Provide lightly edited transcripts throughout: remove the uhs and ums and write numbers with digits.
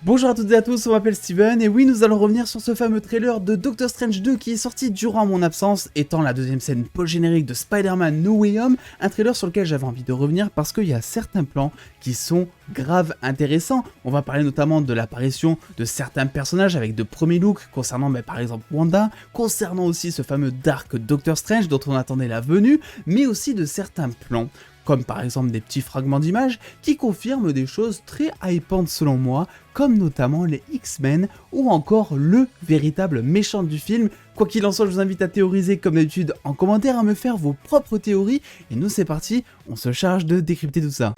Bonjour à toutes et à tous, on m'appelle Steven et oui, nous allons revenir sur ce fameux trailer de Doctor Strange 2 qui est sorti durant mon absence, étant la deuxième scène post-générique de Spider-Man No Way Home, un trailer sur lequel j'avais envie de revenir parce qu'il y a certains plans qui sont grave intéressants. On va parler notamment de l'apparition de certains personnages avec de premiers looks concernant par exemple Wanda, concernant aussi ce fameux Dark Doctor Strange dont on attendait la venue, mais aussi de certains plans, comme par exemple des petits fragments d'images qui confirment des choses très hypantes selon moi, comme notamment les X-Men ou encore le véritable méchant du film. Quoi qu'il en soit, je vous invite à théoriser comme d'habitude en commentaire, à me faire vos propres théories, et nous c'est parti, on se charge de décrypter tout ça.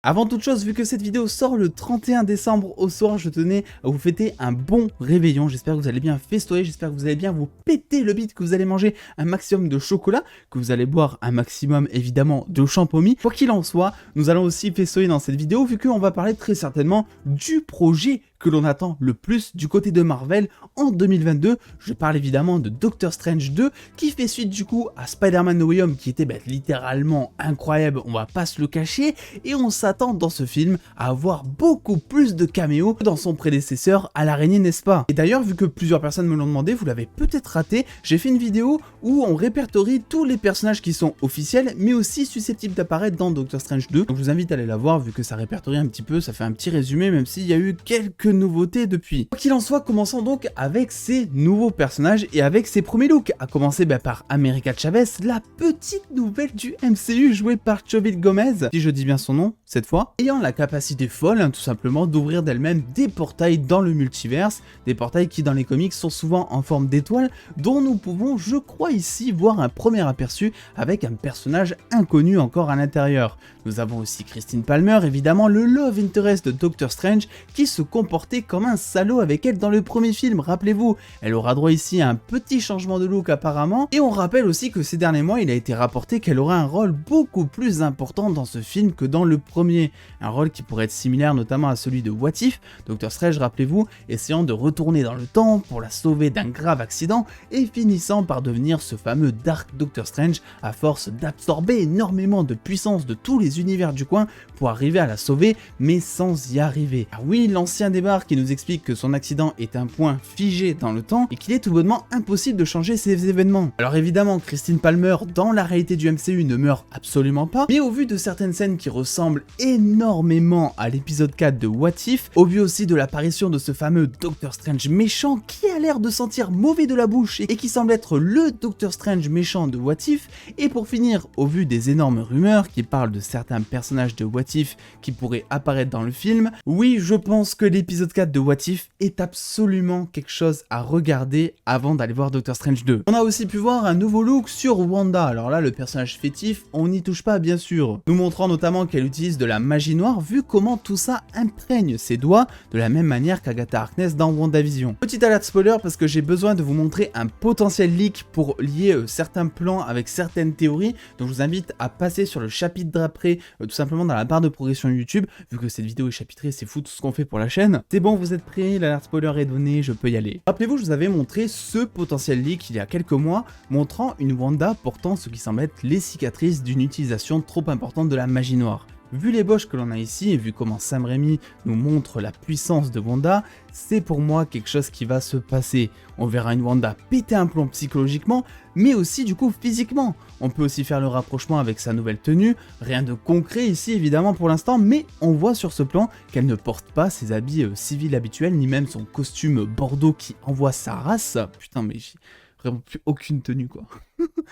Avant toute chose, vu que cette vidéo sort le 31 décembre au soir, je tenais à vous fêter un bon réveillon. J'espère que vous allez bien festoyer, j'espère que vous allez bien vous péter le bide, que vous allez manger un maximum de chocolat, que vous allez boire un maximum évidemment de champomis. Quoi qu'il en soit, nous allons aussi festoyer dans cette vidéo, vu qu'on va parler très certainement du projet que l'on attend le plus du côté de Marvel en 2022. Je parle évidemment de Doctor Strange 2 qui fait suite du coup à Spider-Man No Way Home qui était littéralement incroyable, on va pas se le cacher, et on s'attend dans ce film à avoir beaucoup plus de caméos que dans son prédécesseur à l'araignée, n'est-ce pas? Et d'ailleurs, vu que plusieurs personnes me l'ont demandé, vous l'avez peut-être raté, j'ai fait une vidéo où on répertorie tous les personnages qui sont officiels mais aussi susceptibles d'apparaître dans Doctor Strange 2. Donc je vous invite à aller la voir vu que ça répertorie un petit peu, ça fait un petit résumé même s'il y a eu quelques nouveautés depuis. Quoi qu'il en soit, commençons donc avec ces nouveaux personnages et avec ces premiers looks, à commencer par America Chavez, la petite nouvelle du MCU jouée par Chobit Gomez, si je dis bien son nom cette fois, ayant la capacité folle tout simplement d'ouvrir d'elle-même des portails dans le multiverse, des portails qui dans les comics sont souvent en forme d'étoile, dont nous pouvons, je crois ici, voir un premier aperçu avec un personnage inconnu encore à l'intérieur. Nous avons aussi Christine Palmer, évidemment le love interest de Doctor Strange, qui se comportait comme un salaud avec elle dans le premier film, rappelez-vous. Elle aura droit ici à un petit changement de look apparemment, et on rappelle aussi que ces derniers mois il a été rapporté qu'elle aura un rôle beaucoup plus important dans ce film que dans le premier, un rôle qui pourrait être similaire notamment à celui de What If, Doctor Strange, rappelez-vous, essayant de retourner dans le temps pour la sauver d'un grave accident et finissant par devenir ce fameux Dark Doctor Strange à force d'absorber énormément de puissance de tous les univers du coin pour arriver à la sauver mais sans y arriver. Ah oui, l'ancien débarque qui nous explique que son accident est un point figé dans le temps et qu'il est tout bonnement impossible de changer ces événements. Alors évidemment, Christine Palmer dans la réalité du MCU ne meurt absolument pas, mais au vu de certaines scènes qui ressemblent énormément à l'épisode 4 de What If, au vu aussi de l'apparition de ce fameux Doctor Strange méchant qui a l'air de sentir mauvais de la bouche et qui semble être le Doctor Strange méchant de What If, et pour finir, au vu des énormes rumeurs qui parlent de certains personnages de What If qui pourraient apparaître dans le film, oui, je pense que l'épisode 4 de What If est absolument quelque chose à regarder avant d'aller voir Doctor Strange 2. On a aussi pu voir un nouveau look sur Wanda, alors là le personnage fétif, on n'y touche pas bien sûr, nous montrant notamment qu'elle utilise de la magie noire vu comment tout ça imprègne ses doigts de la même manière qu'Agatha Harkness dans WandaVision. Petite alerte spoiler parce que j'ai besoin de vous montrer un potentiel leak pour lier certains plans avec certaines théories, donc je vous invite à passer sur le chapitre d'après tout simplement dans la barre de progression YouTube, vu que cette vidéo est chapitrée, c'est fou tout ce qu'on fait pour la chaîne. C'est bon, vous êtes prêts, l'alerte spoiler est donnée, je peux y aller. Rappelez-vous, je vous avais montré ce potentiel leak il y a quelques mois, montrant une Wanda portant ce qui semble être les cicatrices d'une utilisation trop importante de la magie noire. Vu l'ébauche que l'on a ici et vu comment Sam Raimi nous montre la puissance de Wanda, c'est pour moi quelque chose qui va se passer. On verra une Wanda péter un plomb psychologiquement, mais aussi du coup physiquement. On peut aussi faire le rapprochement avec sa nouvelle tenue, rien de concret ici évidemment pour l'instant, mais on voit sur ce plan qu'elle ne porte pas ses habits civils habituels, ni même son costume bordeaux qui envoie sa race. Putain mais j'ai vraiment plus aucune tenue quoi.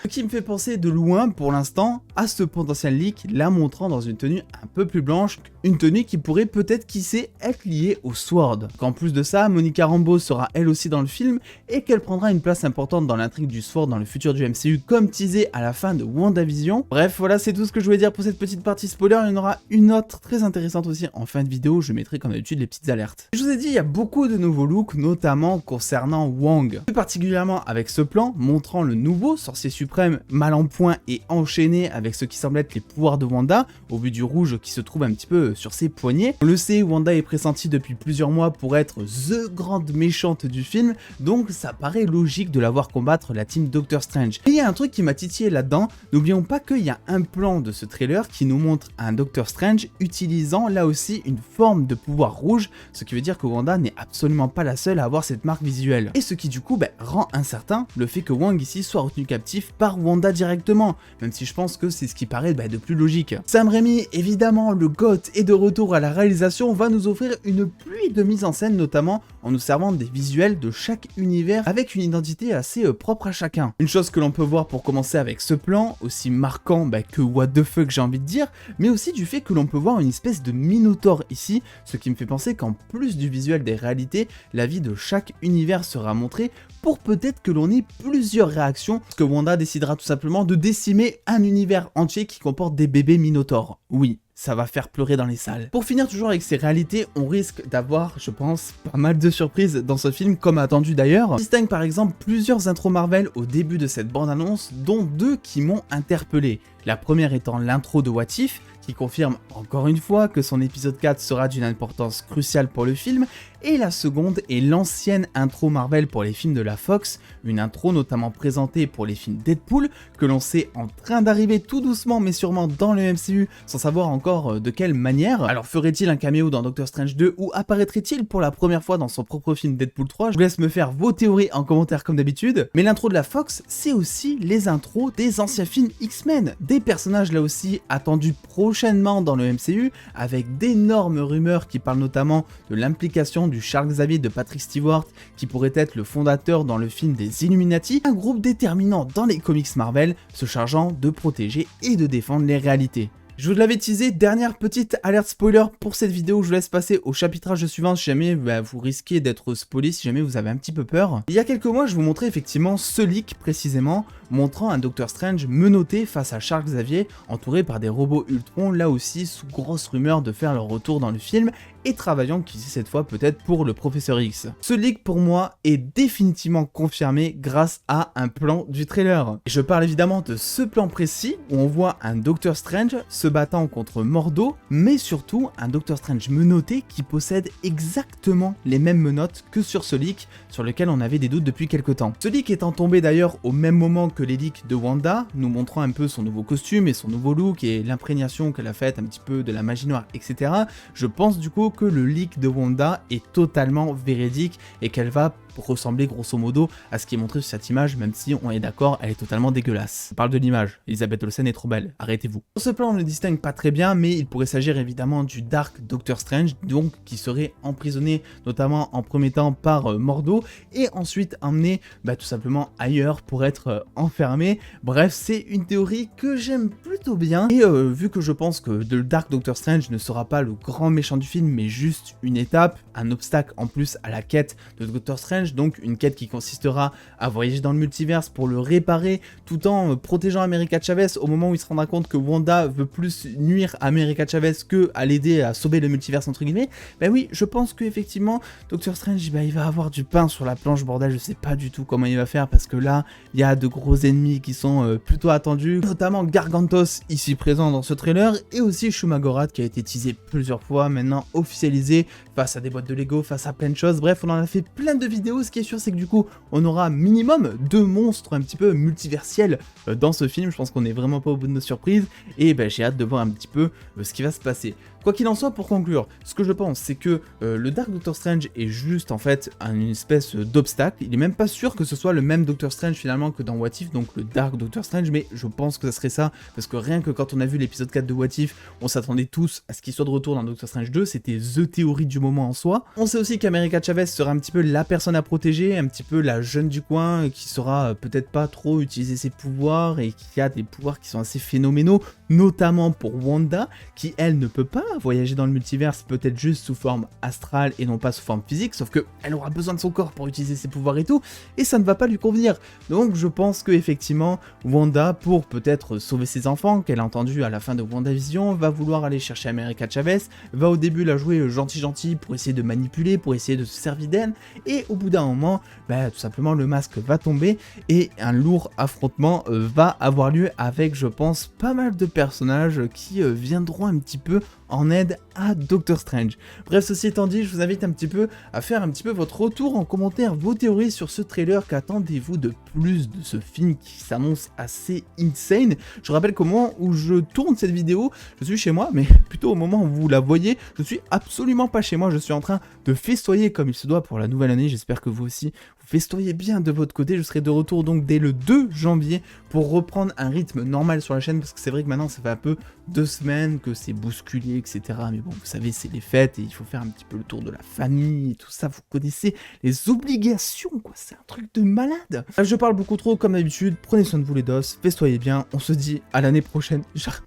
Ce qui me fait penser de loin pour l'instant à ce potentiel leak, la montrant dans une tenue un peu plus blanche, une tenue qui pourrait peut-être qui sait être liée au Sword. Qu'en plus de ça, Monica Rambeau sera elle aussi dans le film et qu'elle prendra une place importante dans l'intrigue du Sword dans le futur du MCU comme teasé à la fin de WandaVision. Bref, voilà, c'est tout ce que je voulais dire pour cette petite partie spoiler. Il y en aura une autre très intéressante aussi en fin de vidéo, je mettrai comme d'habitude les petites alertes. Je vous ai dit, il y a beaucoup de nouveaux looks, notamment concernant Wong. Plus particulièrement avec ce ce plan montrant le nouveau sorcier suprême mal en point et enchaîné avec ce qui semble être les pouvoirs de Wanda, au vu du rouge qui se trouve un petit peu sur ses poignets. On le sait, Wanda est pressentie depuis plusieurs mois pour être THE grande méchante du film, donc ça paraît logique de la voir combattre la team Doctor Strange. Et il y a un truc qui m'a titillé là-dedans, n'oublions pas qu'il y a un plan de ce trailer qui nous montre un Doctor Strange utilisant là aussi une forme de pouvoir rouge, ce qui veut dire que Wanda n'est absolument pas la seule à avoir cette marque visuelle. Et ce qui du coup rend incertain le fait que Wong ici soit retenu captif par Wanda directement, même si je pense que c'est ce qui paraît de plus logique. Sam Raimi, évidemment, le GOAT est de retour à la réalisation, va nous offrir une pluie de mise en scène, notamment en nous servant des visuels de chaque univers avec une identité assez propre à chacun. Une chose que l'on peut voir pour commencer avec ce plan, aussi marquant que what the fuck j'ai envie de dire, mais aussi du fait que l'on peut voir une espèce de Minotaur ici, ce qui me fait penser qu'en plus du visuel des réalités, la vie de chaque univers sera montrée pour peut-être que l'on ait plusieurs réactions, parce que Wanda décidera tout simplement de décimer un univers entier qui comporte des bébés Minotaurs. Oui, ça va faire pleurer dans les salles. Pour finir toujours avec ces réalités, on risque d'avoir, je pense, pas mal de surprises dans ce film, comme attendu d'ailleurs. On distingue par exemple plusieurs intros Marvel au début de cette bande-annonce, dont deux qui m'ont interpellé. La première étant l'intro de What If, qui confirme encore une fois que son épisode 4 sera d'une importance cruciale pour le film, et la seconde est l'ancienne intro Marvel pour les films de la Fox, une intro notamment présentée pour les films Deadpool, que l'on sait en train d'arriver tout doucement mais sûrement dans le MCU, sans savoir encore de quelle manière. Alors ferait-il un caméo dans Doctor Strange 2 ou apparaîtrait-il pour la première fois dans son propre film Deadpool 3? Je vous laisse me faire vos théories en commentaire comme d'habitude, mais l'intro de la Fox, c'est aussi les intros des anciens films X-Men, des personnages là aussi attendus prochainement dans le MCU, avec d'énormes rumeurs qui parlent notamment de l'implication du Charles Xavier de Patrick Stewart, qui pourrait être le fondateur dans le film des Illuminati, un groupe déterminant dans les comics Marvel, se chargeant de protéger et de défendre les réalités. Je vous l'avais teasé, dernière petite alerte spoiler pour cette vidéo, je vous laisse passer au chapitrage suivant si jamais vous risquez d'être spoilé, si jamais vous avez un petit peu peur. Il y a quelques mois, je vous montrais effectivement ce leak précisément, montrant un Doctor Strange menotté face à Charles Xavier, entouré par des robots Ultron, là aussi sous grosse rumeur de faire leur retour dans le film, et travaillant qu'ici cette fois peut-être pour le Professeur X. Ce leak pour moi est définitivement confirmé grâce à un plan du trailer. Je parle évidemment de ce plan précis où on voit un Doctor Strange se battant contre Mordo, mais surtout un Doctor Strange menotté qui possède exactement les mêmes menottes que sur ce leak sur lequel on avait des doutes depuis quelques temps. Ce leak étant tombé d'ailleurs au même moment que les leaks de Wanda, nous montrant un peu son nouveau costume et son nouveau look et l'imprégnation qu'elle a faite un petit peu de la magie noire, etc. Je pense du coup que le leak de Wanda est totalement véridique et qu'elle va ressembler grosso modo à ce qui est montré sur cette image, même si on est d'accord, elle est totalement dégueulasse. On parle de l'image, Elisabeth Olsen est trop belle, arrêtez-vous. Sur ce plan on ne le distingue pas très bien, mais il pourrait s'agir évidemment du Dark Doctor Strange, donc qui serait emprisonné notamment en premier temps par Mordo, et ensuite emmené tout simplement ailleurs pour être enfermé. Bref, c'est une théorie que j'aime plutôt bien, et vu que je pense que le Dark Doctor Strange ne sera pas le grand méchant du film, mais juste une étape, un obstacle en plus à la quête de Doctor Strange, donc une quête qui consistera à voyager dans le multiverse pour le réparer tout en protégeant America Chavez au moment où il se rendra compte que Wanda veut plus nuire à America Chavez que à l'aider à sauver le multiverse entre guillemets. Oui, je pense que effectivement Doctor Strange il va avoir du pain sur la planche, bordel, je sais pas du tout comment il va faire parce que là il y a de gros ennemis qui sont plutôt attendus, notamment Gargantos ici présent dans ce trailer et aussi Shumagorath qui a été teasé plusieurs fois, maintenant officialisé face à des boîtes de Lego, face à plein de choses. Bref, on en a fait plein de vidéos. Ce qui est sûr, c'est que du coup, on aura minimum 2 monstres un petit peu multiversiels dans ce film. Je pense qu'on est vraiment pas au bout de nos surprises et j'ai hâte de voir un petit peu ce qui va se passer. Quoi qu'il en soit, pour conclure, ce que je pense, c'est que le Dark Doctor Strange est juste en fait une espèce d'obstacle. Il est même pas sûr que ce soit le même Doctor Strange finalement que dans What If, donc le Dark Doctor Strange, mais je pense que ça serait ça, parce que rien que quand on a vu l'épisode 4 de What If, on s'attendait tous à ce qu'il soit de retour dans Doctor Strange 2, c'était the théorie du moment en soi. On sait aussi qu'America Chavez sera un petit peu la personne à protéger, un petit peu la jeune du coin, qui saura peut-être pas trop utiliser ses pouvoirs, et qui a des pouvoirs qui sont assez phénoménaux, notamment pour Wanda, qui elle ne peut pas voyager dans le multiverse, peut-être juste sous forme astrale et non pas sous forme physique, sauf que elle aura besoin de son corps pour utiliser ses pouvoirs et tout, et ça ne va pas lui convenir. Donc je pense que effectivement Wanda, pour peut-être sauver ses enfants, qu'elle a entendu à la fin de WandaVision, va vouloir aller chercher America Chavez, va au début la jouer gentil pour essayer de manipuler, pour essayer de se servir d'elle, et au bout d'un moment, tout simplement le masque va tomber et un lourd affrontement va avoir lieu avec, je pense, pas mal de personnages qui viendront un petit peu en aide à Doctor Strange. Bref, ceci étant dit, je vous invite un petit peu à faire un petit peu votre retour en commentaire, vos théories sur ce trailer, qu'attendez-vous de plus de ce film qui s'annonce assez insane. Je rappelle qu'au moment où je tourne cette vidéo, je suis chez moi, mais plutôt au moment où vous la voyez, je suis absolument pas chez moi, je suis en train de festoyer comme il se doit pour la nouvelle année. J'espère que vous aussi, vous festoyez bien de votre côté. Je serai de retour donc dès le 2 janvier pour reprendre un rythme normal sur la chaîne, parce que c'est vrai que maintenant ça fait un peu 2 semaines que c'est bousculé, etc. Mais bon, vous savez, c'est les fêtes et il faut faire un petit peu le tour de la famille et tout ça. Vous connaissez les obligations, quoi. C'est un truc de malade. Je parle beaucoup trop comme d'habitude. Prenez soin de vous les dosses, festoyez bien. On se dit à l'année prochaine. J'arrive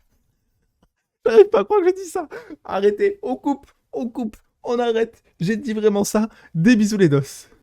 pas à croire que j'ai dit ça. Arrêtez, on coupe, on arrête. J'ai dit vraiment ça. Des bisous les dosses.